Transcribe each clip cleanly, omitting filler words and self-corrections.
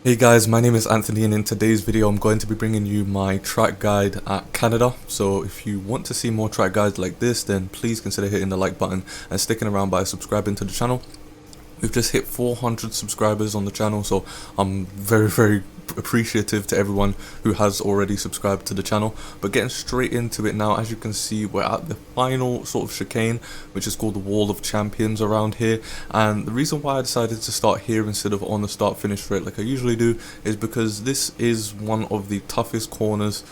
Hey guys, my name is Anthony and in today's video I'm going to be bringing you my track guide at Canada. So if you want to see more track guides like this, then please consider hitting the like button and sticking around by subscribing to the channel. We've just hit 400 subscribers on the channel, so I'm very appreciative to everyone who has already subscribed to the channel. But getting straight into it now, as you can see, we're at the final sort of chicane, which is called the Wall of Champions around here. And the reason why I decided to start here instead of on the start finish straight like I usually do is because this is one of the toughest corners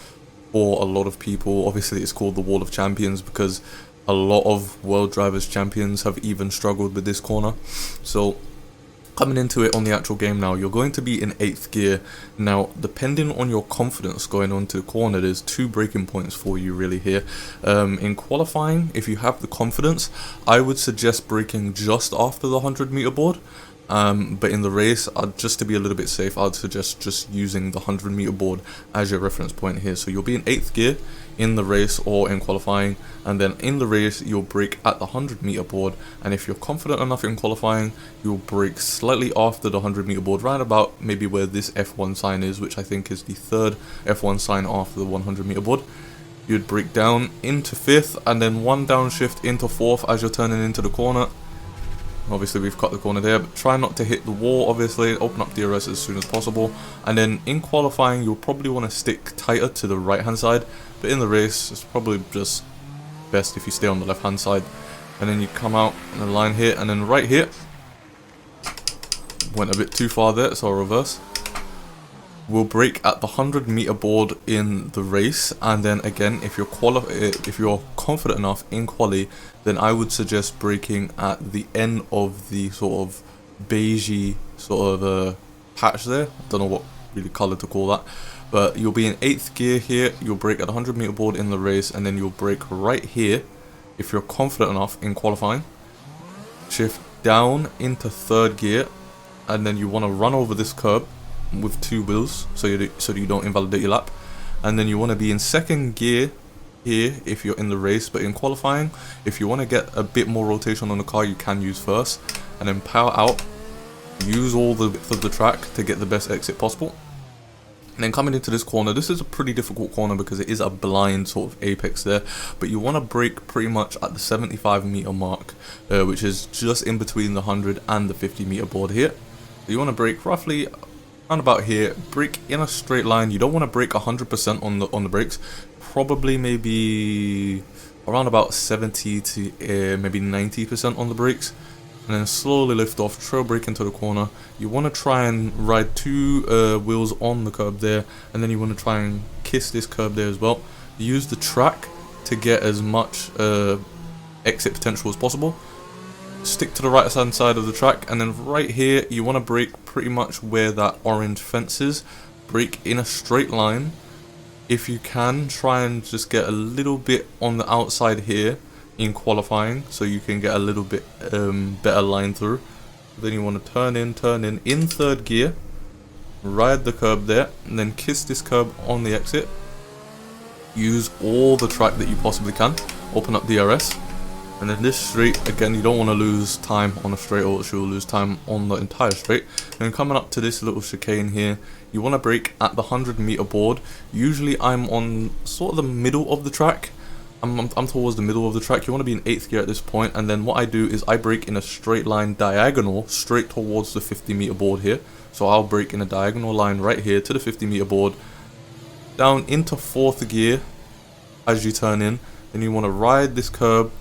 for a lot of people. Obviously it's called the Wall of Champions because a lot of World Drivers Champions have even struggled with this corner. So coming into it on the actual game now, you're going to be in 8th gear. Now, depending on your confidence going onto the corner, there's 2 braking points for you really here. In qualifying, if you have the confidence, I would suggest braking just after the 100-meter board. But in the race, just to be a little bit safe, I'd suggest just using the 100-meter board as your reference point here. So you'll be in 8th gear in the race or in qualifying, and then in the race you'll brake at the 100-meter board, and if you're confident enough in qualifying, you'll brake slightly after the 100-meter board, right about maybe where this F1 sign is, which I think is the 3rd F1 sign after the 100-meter board. You'd brake down into 5th, and then 1 downshift into 4th as you're turning into the corner. Obviously we've cut the corner there, but try not to hit the wall. Obviously open up DRS as soon as possible, and then in qualifying you'll probably want to stick tighter to the right hand side, but in the race it's probably just best if you stay on the left hand side. And then you come out in the line here, and then right here, went a bit too far there, so I'll reverse. We'll brake at the 100-meter board in the race, and then again, if you're confident enough in quali, then I would suggest braking at the end of the sort of beigey sort of patch there. I don't know what really colour to call that, but you'll be in 8th gear here. You'll brake at the 100-meter board in the race, and then you'll brake right here if you're confident enough in qualifying. Shift down into 3rd gear, and then you want to run over this curb with 2 wheels so you don't invalidate your lap, and then you want to be in 2nd gear here if you're in the race. But in qualifying, if you want to get a bit more rotation on the car, you can use 1st, and then power out, use all the width of the track to get the best exit possible. And then coming into this corner, this is a pretty difficult corner because it is a blind sort of apex there, but you want to brake pretty much at the 75-meter mark, which is just in between the 100 and the 50-meter board here. So you want to brake roughly around about here, brake in a straight line. You don't want to brake 100% on the brakes, probably maybe around about 70 to maybe 90% on the brakes, and then slowly lift off, trail brake into the corner. You want to try and ride 2 wheels on the curb there, and then you want to try and kiss this curb there as well. Use the track to get as much exit potential as possible. Stick to the right hand side of the track, and then right here you want to brake pretty much where that orange fence is. Brake in a straight line. If you can, try and just get a little bit on the outside here in qualifying so you can get a little bit better line through. Then you want to turn in in 3rd gear, ride the curb there, and then kiss this curb on the exit. Use all the track that you possibly can. Open up DRS. And then this straight, again, you don't want to lose time on a straight, or you'll lose time on the entire straight. And then coming up to this little chicane here, you want to brake at the 100-meter board. Usually I'm on sort of the middle of the track. I'm towards the middle of the track. You want to be in 8th gear at this point, and then what I do is I brake in a straight line diagonal straight towards the 50-meter board here. So I'll brake in a diagonal line right here to the 50-meter board, down into 4th gear as you turn in. Then you want to ride this curb,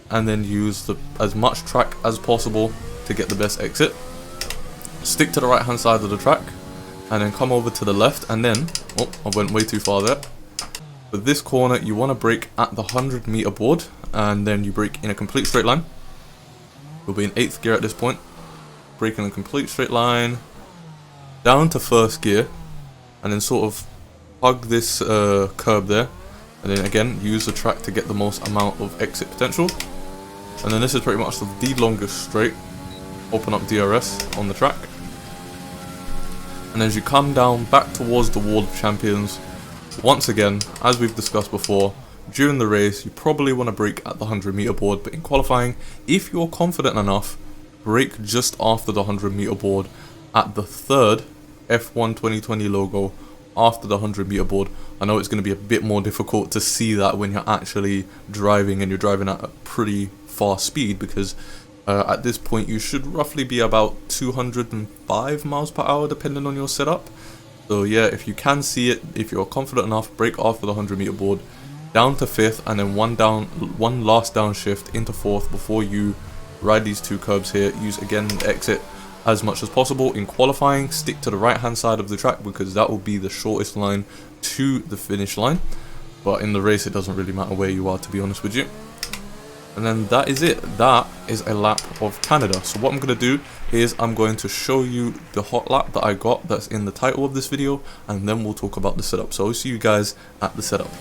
and then use as much track as possible to get the best exit. Stick to the right hand side of the track, and then come over to the left, and then, oh, I went way too far there. For this corner, you want to brake at the 100-meter board, and then you brake in a complete straight line. You'll be in 8th gear at this point. Brake in a complete straight line, down to 1st gear, and then sort of hug this curb there. And then again, use the track to get the most amount of exit potential. And then this is pretty much the longest straight. Open up DRS on the track. And as you come down back towards the Wall of Champions, once again, as we've discussed before, during the race, you probably want to brake at the 100-meter board, but in qualifying, if you're confident enough, brake just after the 100-meter board. at the third F1 2020 logo after the 100-meter board. I know it's going to be a bit more difficult to see that when you're actually driving and you're driving at a pretty fast speed, because at this point you should roughly be about 205 miles per hour depending on your setup. So yeah, if you can see it, if you're confident enough, brake after the 100-meter board down to 5th, and then one last downshift into 4th before you ride these two curbs here. Use again the exit as much as possible. In qualifying, stick to the right hand side of the track because that will be the shortest line to the finish line, but in the race it doesn't really matter where you are, to be honest with you. And then that is it. That is a lap of Canada. So what I'm going to do is I'm going to show you the hot lap that I got that's in the title of this video, and then we'll talk about the setup. So I'll see you guys at the setup.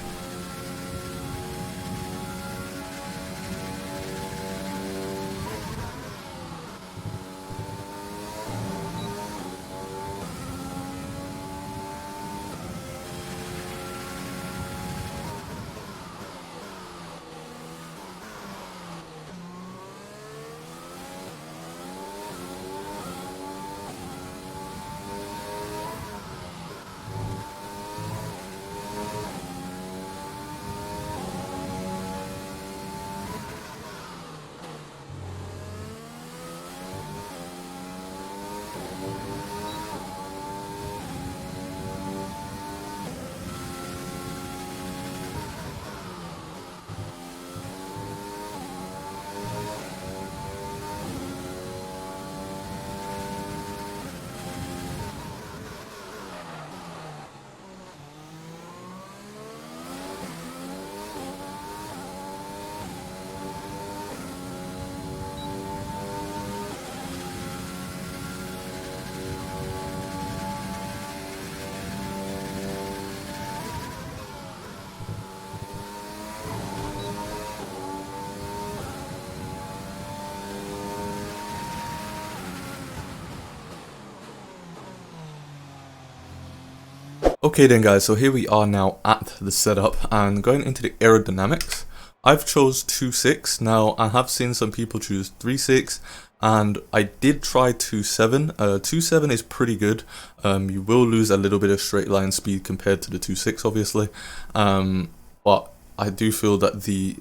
Okay then guys, so here we are now at the setup and going into the aerodynamics. I've chose 2.6. Now I have seen some people choose 3.6 and I did try 2.7. 2.7 is pretty good. You will lose a little bit of straight line speed compared to the 2.6 obviously, but I do feel that the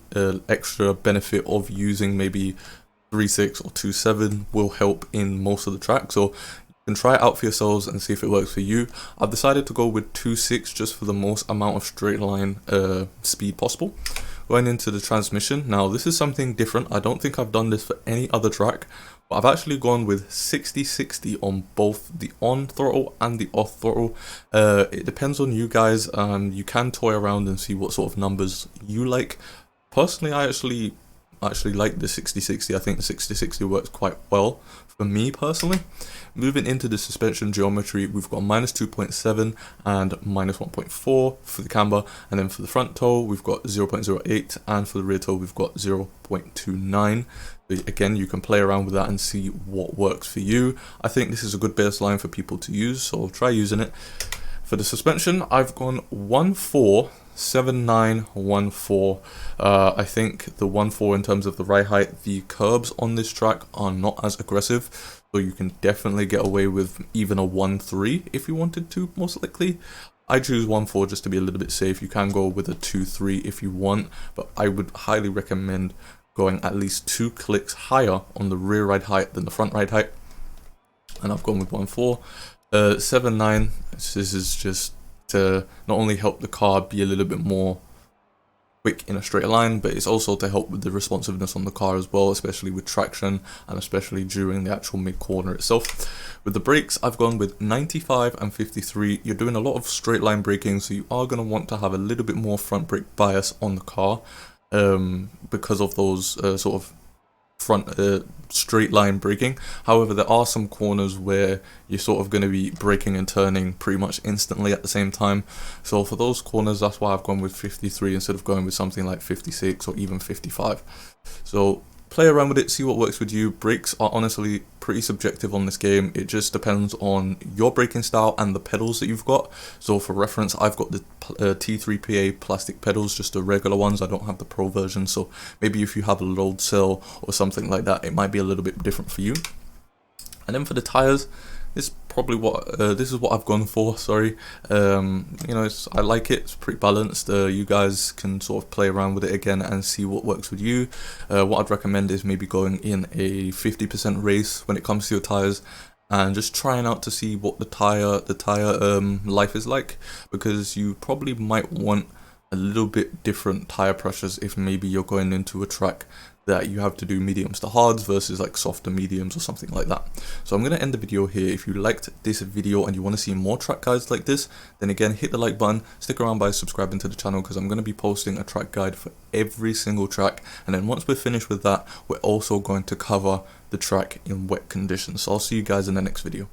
extra benefit of using maybe 3.6 or 2.7 will help in most of the track. So you can try it out for yourselves and see if it works for you. I've decided to go with 2.6 just for the most amount of straight line speed possible. Going into the transmission, now this is something different. I don't think I've done this for any other track, but I've actually gone with 60-60 on both the on throttle and the off throttle. It depends on you guys. You can toy around and see what sort of numbers you like. Personally, I actually like the 60-60. I think the 60-60 works quite well for me personally. Moving into the suspension geometry, we've got -2.7 and -1.4 for the camber, and then for the front toe we've got 0.08, and for the rear toe we've got 0.29. Again, you can play around with that and see what works for you. I think this is a good baseline for people to use, so try using it. For the suspension, I've gone 1.4 7914. I think the 1.4 in terms of the ride height, the curbs on this track are not as aggressive, so you can definitely get away with even a 1.3 if you wanted to, most likely. I choose 1.4 just to be a little bit safe. You can go with a 2.3 if you want, but I would highly recommend going at least 2 clicks higher on the rear ride height than the front ride height, and I've gone with 1.4. 7.9, this is just to not only help the car be a little bit more quick in a straight line, but it's also to help with the responsiveness on the car as well, especially with traction and especially during the actual mid corner itself. With the brakes, I've gone with 95 and 53. You're doing a lot of straight line braking, so you are going to want to have a little bit more front brake bias on the car because of those sort of front straight line braking. However, there are some corners where you're sort of going to be braking and turning pretty much instantly at the same time. So for those corners, that's why I've gone with 53 instead of going with something like 56 or even 55. So play around with it, see what works with you. Brakes are honestly pretty subjective on this game. It just depends on your braking style and the pedals that you've got. So for reference, I've got the T3PA plastic pedals, just the regular ones. I don't have the pro version, so maybe if you have a load cell or something like that, it might be a little bit different for you. And then for the tires, This is probably what this is what I've gone for. Sorry, you know, I like it. It's pretty balanced. You guys can sort of play around with it again and see what works with you. What I'd recommend is maybe going in a 50% race when it comes to your tires, and just trying out to see what the tire life is like, because you probably might want a little bit different tire pressures if maybe you're going into a track that you have to do mediums to hards versus like softer mediums or something like that. So I'm going to end the video here. If you liked this video and you want to see more track guides like this, then again hit the like button, stick around by subscribing to the channel, because I'm going to be posting a track guide for every single track, and then once we're finished with that, we're also going to cover the track in wet conditions. So I'll see you guys in the next video.